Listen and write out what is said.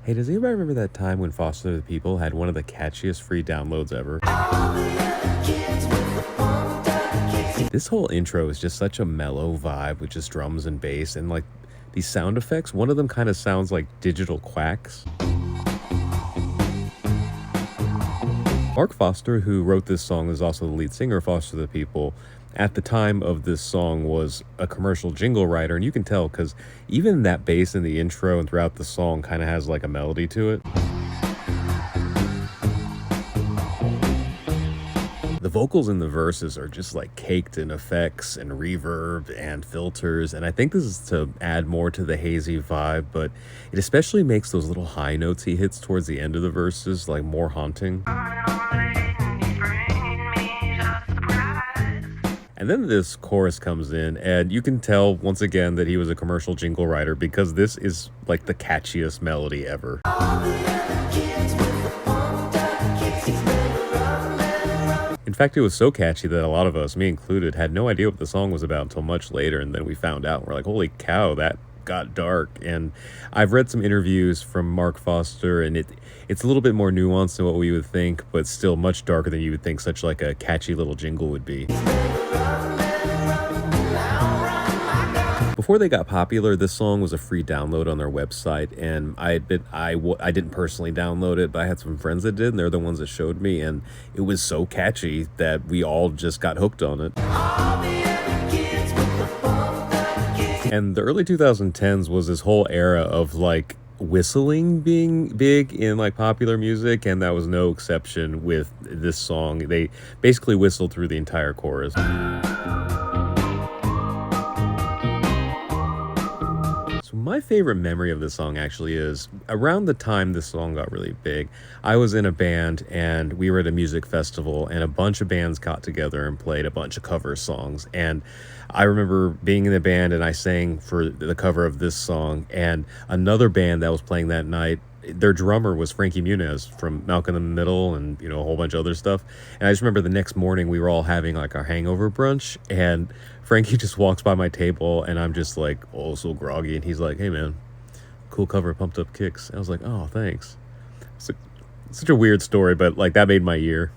Hey, does anybody remember that time when Foster the People had one of the catchiest free downloads ever? This whole intro is just such a mellow vibe with just drums and bass and like these sound effects. One of them kind of sounds like digital quacks. Mark Foster, who wrote this song, is also the lead singer of Foster the People. At the time of this song was a commercial jingle writer, and you can tell because even that bass in the intro and throughout the song kind of has like a melody to it. The vocals in the verses are just like caked in effects and reverb and filters, and I think this is to add more to the hazy vibe, but it especially makes those little high notes he hits towards the end of the verses like more haunting. And then this chorus comes in, and you can tell once again that he was a commercial jingle writer because this is like the catchiest melody ever. In fact, it was so catchy that a lot of us, me included, had no idea what the song was about until much later, and then we found out. We're like, holy cow, that got dark. And I've read some interviews from Mark Foster, and it's a little bit more nuanced than what we would think, but still much darker than you would think such like a catchy little jingle would be. Before they got popular, this song was a free download on their website, and I didn't personally download it, but I had some friends that did, and they're the ones that showed me, and it was so catchy that we all just got hooked on it. And the early 2010s was this whole era of like whistling being big in like popular music, and that was no exception with this song. They basically whistled through the entire chorus. So my favorite memory of this song actually is around the time this song got really big. I was in a band and we were at a music festival, and a bunch of bands got together and played a bunch of cover songs. And I remember being in the band and I sang for the cover of this song, and another band that was playing that night, their drummer was Frankie Muniz from Malcolm in the Middle and, you know, a whole bunch of other stuff. And I just remember the next morning we were all having like our hangover brunch, and Frankie just walks by my table and I'm just like, oh, so groggy. And he's like, hey man, cool cover, Pumped Up Kicks. And I was like, oh, thanks. Such a weird story, but like that made my year.